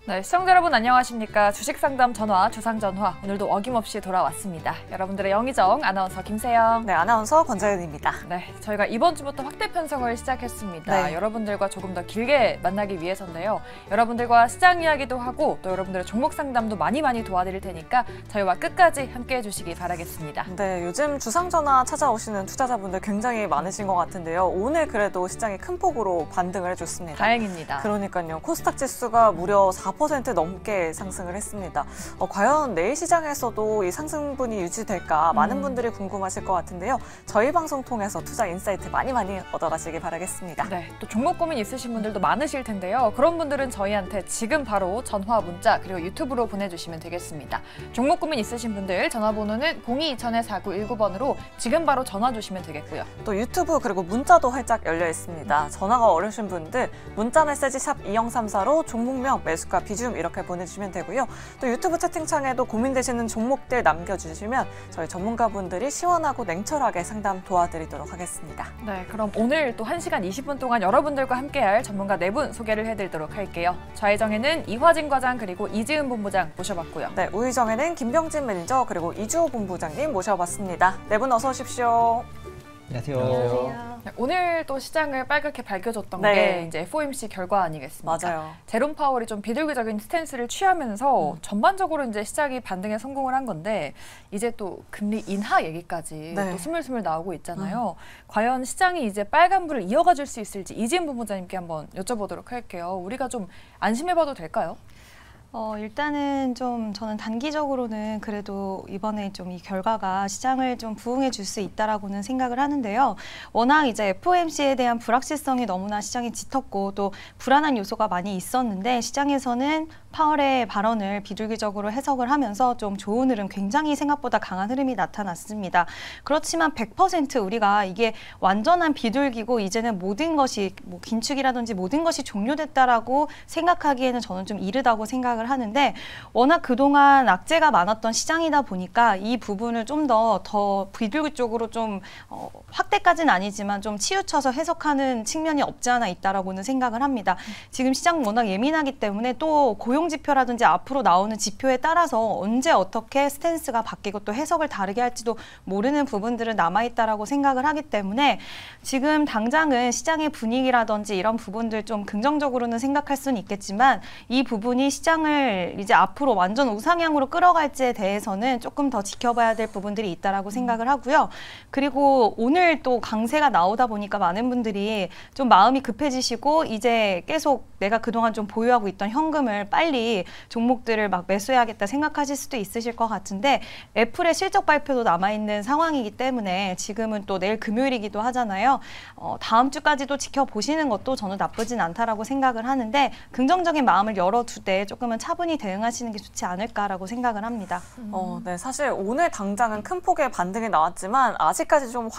네, 시청자 여러분 안녕하십니까. 주식상담 전화, 주상전화 오늘도 어김없이 돌아왔습니다. 여러분들의 영의정 아나운서 김세영. 네, 아나운서 권자윤입니다. 네, 저희가 이번 주부터 확대 편성을 시작했습니다. 네. 여러분들과 조금 더 길게 만나기 위해서인데요. 여러분들과 시장 이야기도 하고 또 여러분들의 종목 상담도 많이 도와드릴 테니까 저희와 끝까지 함께해 주시기 바라겠습니다. 네, 요즘 주상전화 찾아오시는 투자자분들 굉장히 많으신 것 같은데요. 오늘 그래도 시장이 큰 폭으로 반등을 해줬습니다. 다행입니다. 그러니까요. 코스닥 지수가 무려 4% 넘게 상승을 했습니다. 과연 내일 시장에서도 이 상승분이 유지될까 많은 분들이 궁금하실 것 같은데요. 저희 방송 통해서 투자 인사이트 많이 얻어가시기 바라겠습니다. 네, 또 종목 고민 있으신 분들도 많으실 텐데요. 그런 분들은 저희한테 지금 바로 전화, 문자 그리고 유튜브로 보내주시면 되겠습니다. 종목 고민 있으신 분들 전화번호는 02-2000-4919번으로 지금 바로 전화 주시면 되겠고요. 또 유튜브 그리고 문자도 활짝 열려 있습니다. 전화가 어려우신 분들 문자 메시지 샵 2034로 종목명, 매수가, 비중 이렇게 보내주시면 되고요. 또 유튜브 채팅창에도 고민되시는 종목들 남겨주시면 저희 전문가분들이 시원하고 냉철하게 상담 도와드리도록 하겠습니다. 네, 그럼 오늘 또 1시간 20분 동안 여러분들과 함께할 전문가 4분 소개를 해드리도록 할게요. 좌회정에는 이화진 과장 그리고 이지은 본부장 모셔봤고요. 네, 우회정에는 김병진 매니저 그리고 이주호 본부장님 모셔봤습니다. 4분 어서 오십시오. 안녕하세요. 네, 오늘 또 시장을 빨갛게 밝혀줬던 네. 게 이제 FOMC 결과 아니겠습니까? 맞아요. 제롬 파월이 좀 비둘기적인 스탠스를 취하면서 전반적으로 이제 시장이 반등에 성공을 한 건데 이제 또 금리 인하 얘기까지 네. 또 스물스물 나오고 있잖아요. 과연 시장이 이제 빨간불을 이어가 줄 수 있을지 이지은 본부장님께 한번 여쭤보도록 할게요. 우리가 좀 안심해봐도 될까요? 일단은 좀 저는 단기적으로는 그래도 이번에 좀 이 결과가 시장을 좀 부응해 줄 수 있다라고는 생각을 하는데요. 워낙 이제 FOMC에 대한 불확실성이 너무나 시장이 짙었고 또 불안한 요소가 많이 있었는데 시장에서는 파월의 발언을 비둘기적으로 해석을 하면서 좀 좋은 흐름, 굉장히 생각보다 강한 흐름이 나타났습니다. 그렇지만 100% 우리가 이게 완전한 비둘기고 이제는 모든 것이 뭐 긴축이라든지 모든 것이 종료됐다라고 생각하기에는 저는 좀 이르다고 생각을 하는데 워낙 그동안 악재가 많았던 시장이다 보니까 이 부분을 좀 더 비둘기 쪽으로 좀 확대까지는 아니지만 좀 치우쳐서 해석하는 측면이 없지 않아 있다라고는 생각을 합니다. 지금 시장 워낙 예민하기 때문에 또 고용 지표라든지 앞으로 나오는 지표에 따라서 언제 어떻게 스탠스가 바뀌고 또 해석을 다르게 할지도 모르는 부분들은 남아있다라고 생각을 하기 때문에 지금 당장은 시장의 분위기라든지 이런 부분들 좀 긍정적으로는 생각할 수는 있겠지만 이 부분이 시장을 이제 앞으로 완전 우상향으로 끌어갈지에 대해서는 조금 더 지켜봐야 될 부분들이 있다라고 생각을 하고요. 그리고 오늘 또 강세가 나오다 보니까 많은 분들이 좀 마음이 급해지시고 이제 계속 내가 그동안 좀 보유하고 있던 현금을 빨리 종목들을 막 매수해야겠다 생각하실 수도 있으실 것 같은데 애플의 실적 발표도 남아있는 상황이기 때문에 지금은 또 내일 금요일이기도 하잖아요. 다음 주까지도 지켜보시는 것도 저는 나쁘진 않다라고 생각을 하는데 긍정적인 마음을 열어두되 조금은 차분히 대응하시는 게 좋지 않을까라고 생각을 합니다. 네, 사실 오늘 당장은 큰 폭의 반등이 나왔지만 아직까지 좀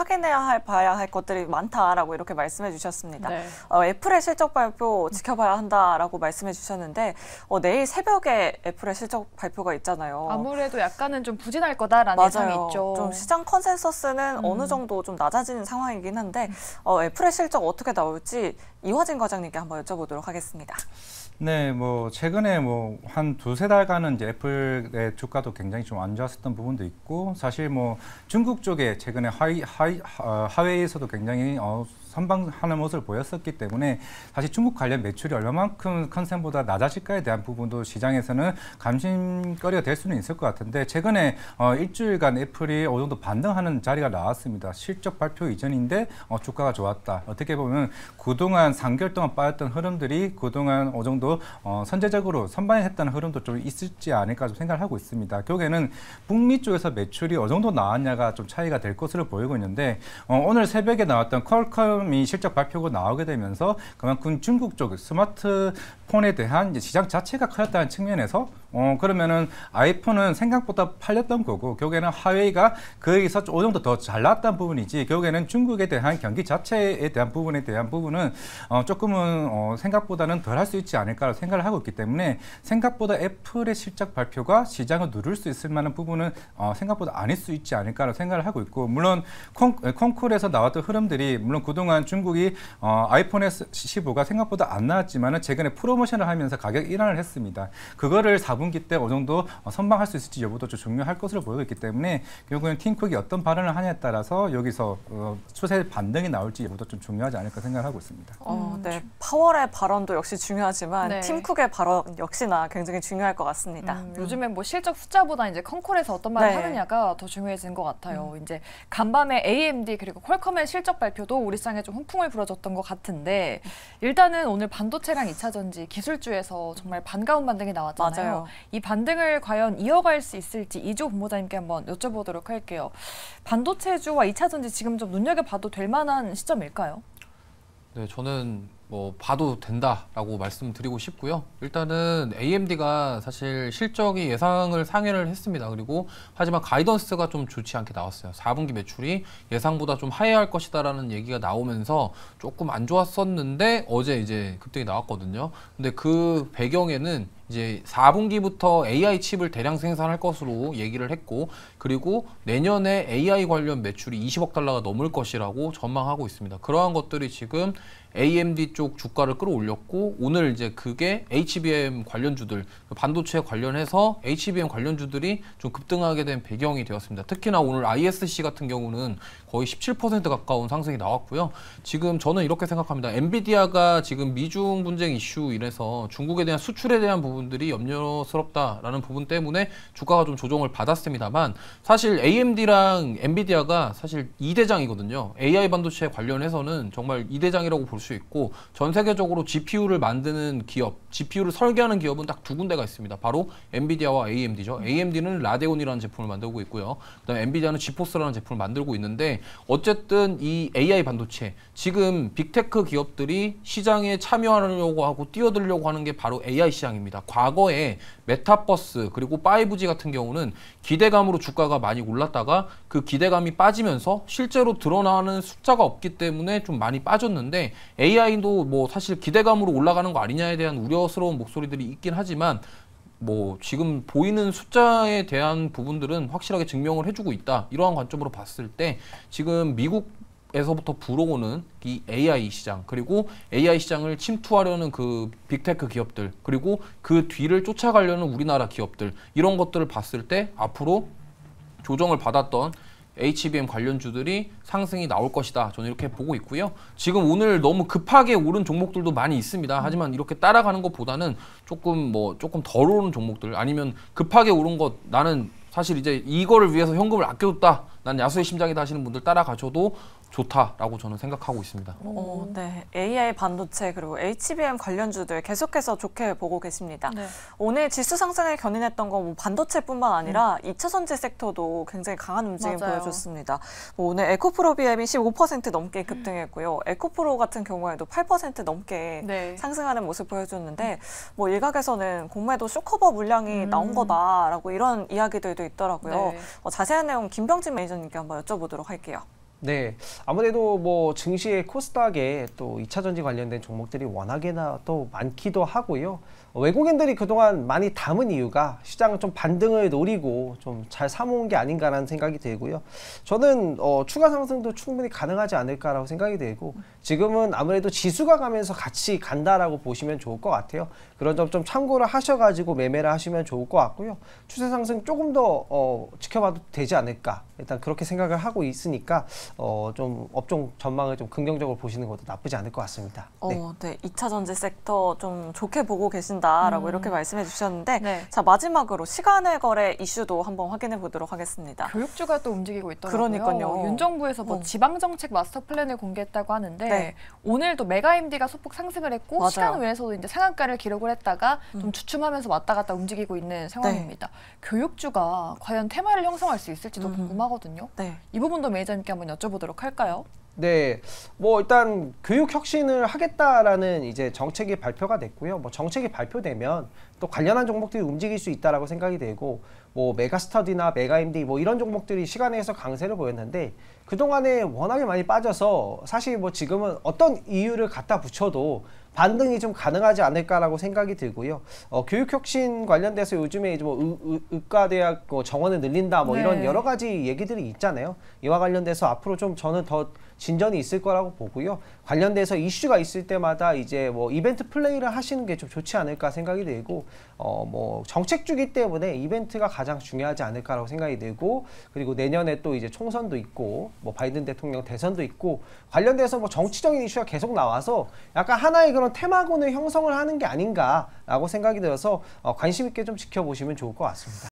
봐야 할 것들이 많다라고 이렇게 말씀해 주셨습니다. 네. 애플의 실적 발표 지켜봐야 한다라고 말씀해 주셨는데 내일 새벽에 애플의 실적 발표가 있잖아요. 아무래도 약간은 좀 부진할 거다라는 예상이 있죠. 좀 시장 컨센서스는 어느 정도 좀 낮아지는 상황이긴 한데 애플의 실적 어떻게 나올지 이화진 과장님께 한번 여쭤보도록 하겠습니다. 네, 뭐 최근에 뭐 한 두세 달간은 이제 애플의 주가도 굉장히 좀 안 좋았었던 부분도 있고 사실 뭐 중국 쪽에 최근에 하웨이에서도 굉장히 선방하는 모습을 보였었기 때문에 사실 중국 관련 매출이 얼마만큼 컨센보다 낮아질까에 대한 부분도 시장에서는 관심거리가 될 수는 있을 것 같은데 최근에 일주일간 애플이 어느 정도 반등하는 자리가 나왔습니다. 실적 발표 이전인데 주가가 좋았다. 어떻게 보면 그동안 3개월 동안 빠졌던 흐름들이 그동안 어느 정도 선제적으로 선반영했다는 흐름도 좀 있을지 않을까 좀 생각을 하고 있습니다. 결국에는 북미 쪽에서 매출이 어느 정도 나왔냐가 좀 차이가 될 것으로 보이고 있는데 오늘 새벽에 나왔던 퀄컴이 실적 발표가 나오게 되면서 그만큼 중국 쪽 스마트폰에 대한 이제 시장 자체가 커졌다는 측면에서 그러면은 아이폰은 생각보다 팔렸던 거고 결국에는 하웨이가 거기서 어느 정도 더 잘 나왔다는 부분이지 결국에는 중국에 대한 경기 자체에 대한 부분은 조금은 생각보다는 덜 할 수 있지 않을까 생각을 하고 있기 때문에 생각보다 애플의 실적 발표가 시장을 누를 수 있을 만한 부분은 생각보다 아닐 수 있지 않을까 생각을 하고 있고 물론 콩쿨에서 나왔던 흐름들이 물론 그동안 그동안 중국이 아이폰 15가 생각보다 안 나왔지만은 최근에 프로모션을 하면서 가격 인하를 했습니다. 그거를 4분기 때 어느 정도 선방할 수 있을지 여부도 좀 중요할 것으로 보이고 있기 때문에 결국은 팀쿡이 어떤 발언을 하냐에 따라서 여기서 추세 반등이 나올지 여부도 좀 중요하지 않을까 생각하고 있습니다. 네, 파월의 발언도 역시 중요하지만 네. 팀쿡의 발언 역시나 굉장히 중요할 것 같습니다. 요즘엔 뭐 실적 숫자보다 이제 컨콜에서 어떤 말을 네. 하느냐가 더 중요해진 것 같아요. 이제 간밤에 AMD 그리고 퀄컴의 실적 발표도 우리 시장에 좀 훈풍을 불어줬던 것 같은데 일단은 오늘 반도체랑 2차 전지 기술주에서 정말 반가운 반등이 나왔잖아요. 맞아요. 이 반등을 과연 이어갈 수 있을지 이조 본부장님께 한번 여쭤보도록 할게요. 반도체주와 2차 전지 지금 좀 눈여겨봐도 될 만한 시점일까요? 네, 저는 뭐 봐도 된다라고 말씀드리고 싶고요. 일단은 AMD가 사실 실적이 예상을 상회를 했습니다. 그리고 하지만 가이던스가 좀 좋지 않게 나왔어요. 4분기 매출이 예상보다 좀 하회할 것이다라는 얘기가 나오면서 조금 안 좋았었는데 어제 이제 급등이 나왔거든요. 근데 그 배경에는 이제 4분기부터 AI 칩을 대량 생산할 것으로 얘기를 했고, 그리고 내년에 AI 관련 매출이 20억 달러가 넘을 것이라고 전망하고 있습니다. 그러한 것들이 지금 AMD 쪽 주가를 끌어올렸고, 오늘 이제 그게 HBM 관련주들, 반도체 관련해서 HBM 관련주들이 좀 급등하게 된 배경이 되었습니다. 특히나 오늘 ISC 같은 경우는 거의 17% 가까운 상승이 나왔고요. 지금 저는 이렇게 생각합니다. 엔비디아가 지금 미중 분쟁 이슈 이래서 중국에 대한 수출에 대한 부분들이 염려스럽다라는 부분 때문에 주가가 좀 조정을 받았습니다만, 사실 AMD랑 엔비디아가 사실 2대장이거든요. AI 반도체 관련해서는 정말 2대장이라고 볼 수 있고, 전 세계적으로 GPU를 만드는 기업, GPU를 설계하는 기업은 딱 두 군데가 있습니다. 바로 엔비디아와 AMD죠. AMD는 라데온이라는 제품을 만들고 있고요. 그다음에 엔비디아는 지포스라는 제품을 만들고 있는데, 어쨌든 이 AI 반도체, 지금 빅테크 기업들이 시장에 참여하려고 하고 뛰어들려고 하는 게 바로 AI 시장입니다. 과거에 메타버스 그리고 5G 같은 경우는 기대감으로 주가가 많이 올랐다가 그 기대감이 빠지면서 실제로 드러나는 숫자가 없기 때문에 좀 많이 빠졌는데, AI도 뭐 사실 기대감으로 올라가는 거 아니냐에 대한 우려스러운 목소리들이 있긴 하지만, 뭐 지금 보이는 숫자에 대한 부분들은 확실하게 증명을 해주고 있다. 이러한 관점으로 봤을 때 지금 미국에서부터 불어오는 이 AI 시장, 그리고 AI 시장을 침투하려는 그 빅테크 기업들, 그리고 그 뒤를 쫓아가려는 우리나라 기업들, 이런 것들을 봤을 때 앞으로 조정을 받았던 HBM 관련주들이 상승이 나올 것이다. 저는 이렇게 보고 있고요. 지금 오늘 너무 급하게 오른 종목들도 많이 있습니다. 하지만 이렇게 따라가는 것보다는 조금 덜 오른 종목들, 아니면 급하게 오른 것, 나는 사실 이제 이거를 위해서 현금을 아껴뒀다, 난 야수의 심장이다 하시는 분들 따라가셔도 좋다라고 저는 생각하고 있습니다. 네, AI 반도체 그리고 HBM 관련주들 계속해서 좋게 보고 계십니다. 네. 오늘 지수 상승을 견인했던 건 뭐 반도체뿐만 아니라 2차 전지 섹터도 굉장히 강한 움직임 맞아요. 보여줬습니다. 뭐 오늘 에코프로 BM이 15% 넘게 급등했고요. 에코프로 같은 경우에도 8% 넘게 네. 상승하는 모습 보여줬는데, 뭐 일각에서는 공매도 쇼커버 물량이 나온 거다라고 이런 이야기들도 있더라고요. 네. 자세한 내용 김병진 매니저님께 한번 여쭤보도록 할게요. 네, 아무래도 뭐 증시의 코스닥에 또 2차 전지 관련된 종목들이 워낙에나 또 많기도 하고요. 외국인들이 그동안 많이 담은 이유가 시장은 좀 반등을 노리고 좀 잘 사모은 게 아닌가라는 생각이 들고요. 저는 추가 상승도 충분히 가능하지 않을까라고 생각이 들고, 지금은 아무래도 지수가 가면서 같이 간다라고 보시면 좋을 것 같아요. 그런 점 좀 참고를 하셔가지고 매매를 하시면 좋을 것 같고요. 추세 상승 조금 더 지켜봐도 되지 않을까, 일단 그렇게 생각을 하고 있으니까 좀 업종 전망을 좀 긍정적으로 보시는 것도 나쁘지 않을 것 같습니다. 네. 네, 2차 전지 sek터 좀 좋게 보고 계신다라고 이렇게 말씀해 주셨는데, 네. 자, 마지막으로 시간의 거래 이슈도 한번 확인해 보도록 하겠습니다. 교육주가 또 움직이고 있더라고요. 그러니까요. 윤 정부에서 뭐 지방정책 마스터 플랜을 공개했다고 하는데, 네. 오늘도 메가임디가 소폭 상승을 했고, 맞아요. 시간 외에서도 이제 상한가를 기록을 했다가 좀 주춤하면서 왔다 갔다 움직이고 있는 상황입니다. 교육주가 과연 테마를 형성할 수 있을지도 궁금하거든요. 네. 이 부분도 매니저님께 한번 여쭤보도록 할까요? 네, 뭐 일단 교육 혁신을 하겠다라는 이제 정책이 발표가 됐고요. 뭐 정책이 발표되면 또 관련한 종목들이 움직일 수 있다라고 생각이 되고, 뭐 메가스터디나 메가임디 뭐 이런 종목들이 시간에서 강세를 보였는데, 그동안에 워낙에 많이 빠져서 사실 뭐 지금은 어떤 이유를 갖다 붙여도 반등이 좀 가능하지 않을까라고 생각이 들고요. 교육혁신 관련돼서 요즘에 이제 뭐 의과대학 뭐 정원을 늘린다 뭐 네. 이런 여러 가지 얘기들이 있잖아요. 이와 관련돼서 앞으로 좀 저는 더 진전이 있을 거라고 보고요. 관련돼서 이슈가 있을 때마다 이제 뭐 이벤트 플레이를 하시는 게 좀 좋지 않을까 생각이 들고, 뭐 정책주기 때문에 이벤트가 가장 중요하지 않을까라고 생각이 들고, 그리고 내년에 또 이제 총선도 있고, 뭐 바이든 대통령 대선도 있고, 관련돼서 뭐 정치적인 이슈가 계속 나와서 약간 하나의 그런 테마군을 형성을 하는 게 아닌가라고 생각이 들어서 관심 있게 좀 지켜보시면 좋을 것 같습니다.